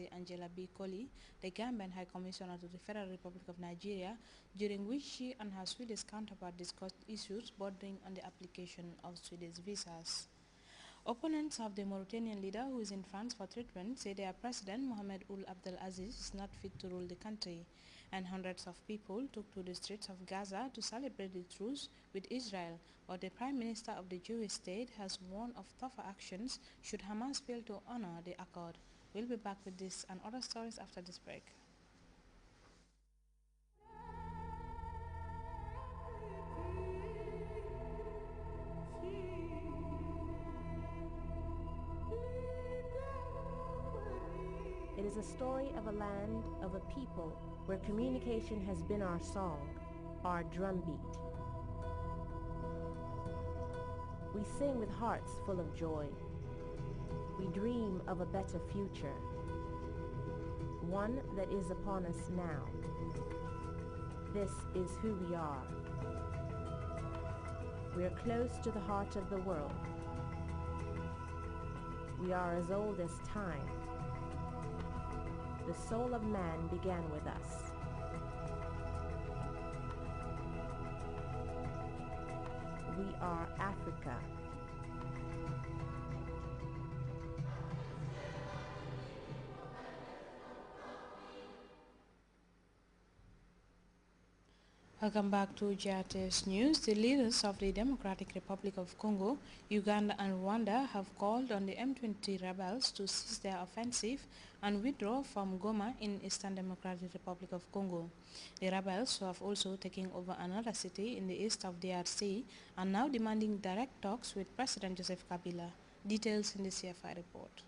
Angela B. Colley, the Gambian High Commissioner to the Federal Republic of Nigeria, during which she and her Swedish counterpart discussed issues bordering on the application of Swedish visas. Opponents of the Mauritanian leader, who is in France for treatment, say their president, Mohamed Ould Abdel Aziz, is not fit to rule the country, and hundreds of people took to the streets of Gaza to celebrate the truce with Israel, but the Prime Minister of the Jewish state has warned of tougher actions should Hamas fail to honor the accord. We'll be back with this and other stories after this break. It is a story of a land, of a people, where communication has been our song, our drumbeat. We sing with hearts full of joy. We dream of a better future, one that is upon us now. This is who we are. We are close to the heart of the world. We are as old as time. The soul of man began with us. We are Africa. Welcome back to Grts News. The leaders of the Democratic Republic of Congo, Uganda and Rwanda have called on the M23 rebels to cease their offensive and withdraw from Goma in Eastern Democratic Republic of Congo. The rebels, who have also taken over another city in the east of DRC, are now demanding direct talks with President Joseph Kabila. Details in the CFI report.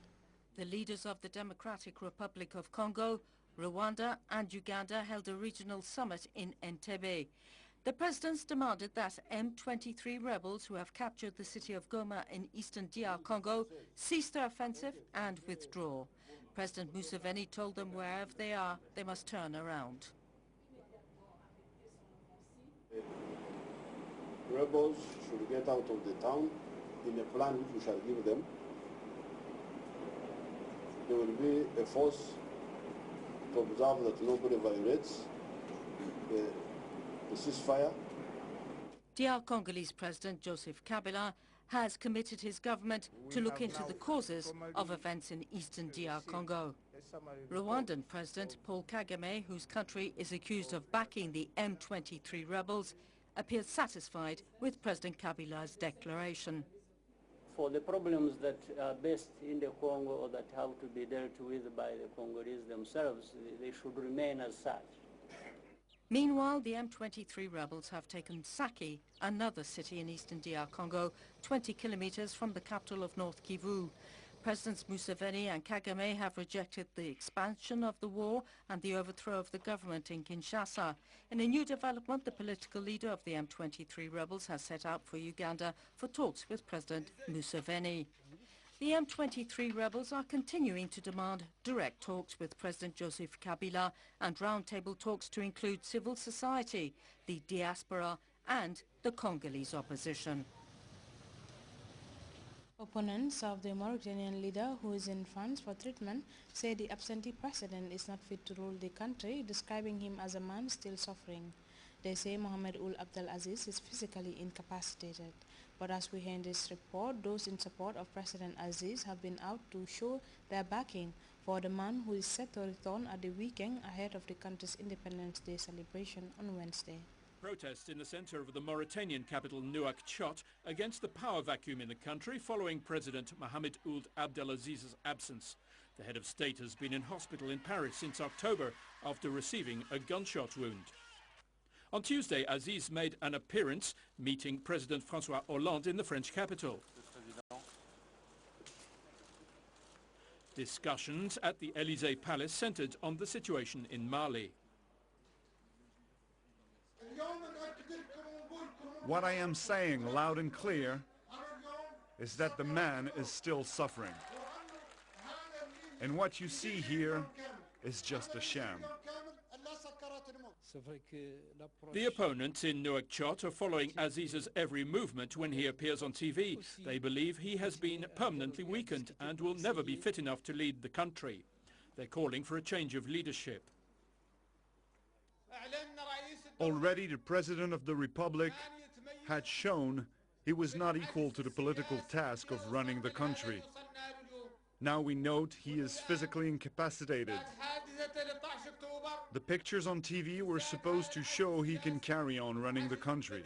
The leaders of the Democratic Republic of Congo, Rwanda and Uganda held a regional summit in Entebbe. The presidents demanded that M23 rebels who have captured the city of Goma in eastern DR Congo cease their offensive and withdraw. President Museveni told them wherever they are, they must turn around. Rebels should get out of the town in a plan which we shall give them. There will be a force to observe that nobody violates the ceasefire. DR Congolese President Joseph Kabila has committed his government to look into the causes of events in eastern DR Congo. Rwandan President Paul Kagame, whose country is accused of backing the M23 rebels, appeared satisfied with President Kabila's declaration. For the problems that are based in the Congo or that have to be dealt with by the Congolese themselves, they should remain as such. Meanwhile, the M23 rebels have taken Sake, another city in eastern DR Congo, 20 kilometers from the capital of North Kivu. Presidents Museveni and Kagame have rejected the expansion of the war and the overthrow of the government in Kinshasa. In a new development, the political leader of the M23 rebels has set out for Uganda for talks with President Museveni. The M23 rebels are continuing to demand direct talks with President Joseph Kabila and roundtable talks to include civil society, the diaspora and the Congolese opposition. Opponents of the Mauritanian leader, who is in France for treatment, say the absentee president is not fit to rule the country, describing him as a man still suffering. They say Mohamed Ould Abdel Aziz is physically incapacitated. But as we hear in this report, those in support of President Aziz have been out to show their backing for the man who is set to return at the weekend ahead of the country's Independence Day celebration on Wednesday. Protests in the center of the Mauritanian capital Nouakchott against the power vacuum in the country following President Mohamed Ould Abdelaziz's absence. The head of state has been in hospital in Paris since October after receiving a gunshot wound. On Tuesday, Aziz made an appearance meeting President François Hollande in the French capital. Discussions at the Élysée Palace centered on the situation in Mali. What I am saying loud and clear is that the man is still suffering. And what you see here is just a sham. The opponents in Nouakchott are following Aziz's every movement when he appears on TV. They believe he has been permanently weakened and will never be fit enough to lead the country. They're calling for a change of leadership. Already the President of the Republic had shown he was not equal to the political task of running the country. Now we note he is physically incapacitated. The pictures on TV were supposed to show he can carry on running the country.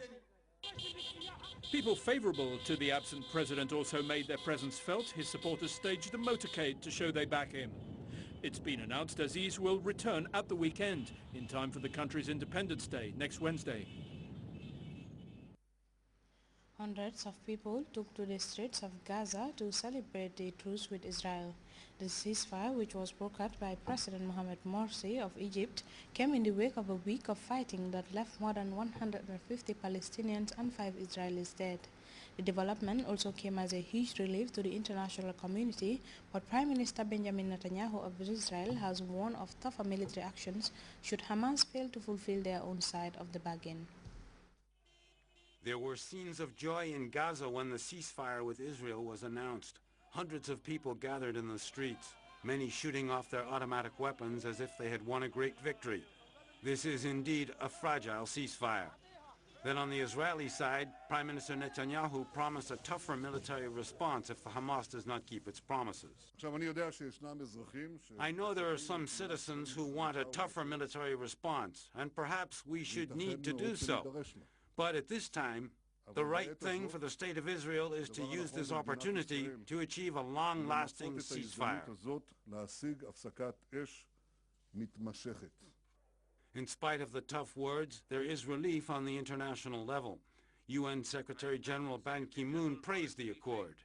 People favourable to the absent president also made their presence felt. His supporters staged a motorcade to show they back him. It's been announced Aziz will return at the weekend in time for the country's Independence Day next Wednesday. Hundreds of people took to the streets of Gaza to celebrate the truce with Israel. The ceasefire, which was brokered by President Mohamed Morsi of Egypt, came in the wake of a week of fighting that left more than 150 Palestinians and 5 Israelis dead. The development also came as a huge relief to the international community, but Prime Minister Benjamin Netanyahu of Israel has warned of tougher military actions should Hamas fail to fulfill their own side of the bargain. There were scenes of joy in Gaza when the ceasefire with Israel was announced. Hundreds of people gathered in the streets, many shooting off their automatic weapons as if they had won a great victory. This is indeed a fragile ceasefire. Then on the Israeli side, Prime Minister Netanyahu promised a tougher military response if the Hamas does not keep its promises. I know there are some citizens who want a tougher military response, and perhaps we should need to do so. But at this time, the right thing for the State of Israel is to use this opportunity to achieve a long-lasting ceasefire. In spite of the tough words, there is relief on the international level. UN Secretary General Ban Ki-moon praised the accord.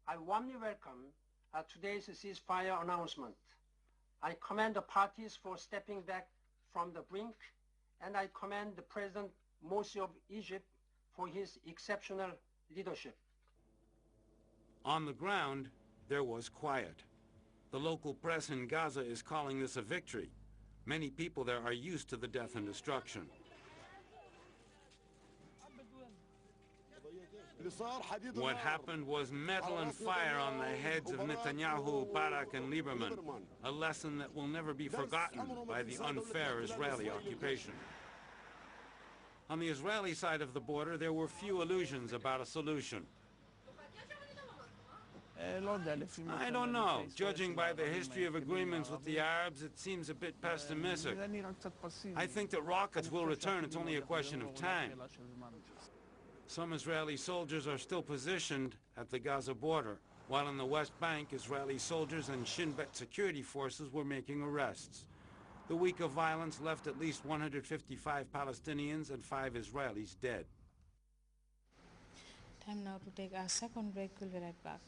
I warmly welcome today's ceasefire announcement. I commend the parties for stepping back from the brink, and I commend the President Morsi of Egypt for his exceptional leadership. On the ground, there was quiet. The local press in Gaza is calling this a victory. Many people there are used to the death and destruction. What happened was metal and fire on the heads of Netanyahu, Barak, and Lieberman, a lesson that will never be forgotten by the unfair Israeli occupation. On the Israeli side of the border, there were few illusions about a solution. I don't know. Judging by the history of agreements with the Arabs, it seems a bit pessimistic. I think that rockets will return. It's only a question of time. Some Israeli soldiers are still positioned at the Gaza border, while in the West Bank, Israeli soldiers and Shin Bet security forces were making arrests. The week of violence left at least 155 Palestinians and 5 Israelis dead. Time now to take our second break. We'll be right back.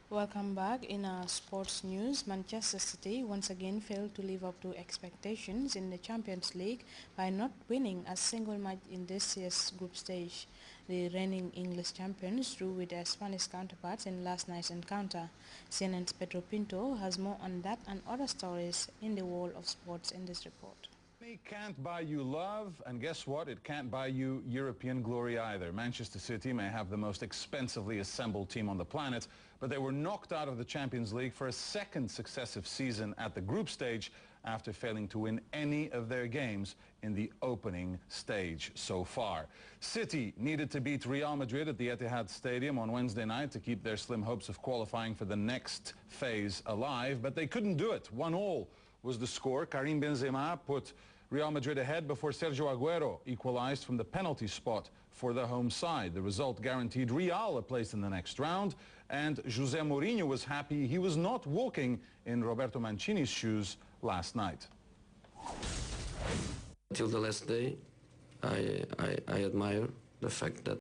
Welcome back. In our sports news, Manchester City once again failed to live up to expectations in the Champions League by not winning a single match in this year's group stage. The reigning English champions drew with their Spanish counterparts in last night's encounter. CNN's Pedro Pinto has more on that and other stories in the world of sports in this report. Money can't buy you love, and guess what? It can't buy you European glory either. Manchester City may have the most expensively assembled team on the planet, but they were knocked out of the Champions League for a second successive season at the group stage after failing to win any of their games in the opening stage so far. City needed to beat Real Madrid at the Etihad Stadium on Wednesday night to keep their slim hopes of qualifying for the next phase alive, but they couldn't do it. 1-1 was the score. Karim Benzema put Real Madrid ahead before Sergio Aguero equalized from the penalty spot for the home side. The result guaranteed Real a place in the next round, and Jose Mourinho was happy he was not walking in Roberto Mancini's shoes last night. Till the last day, I admire the fact that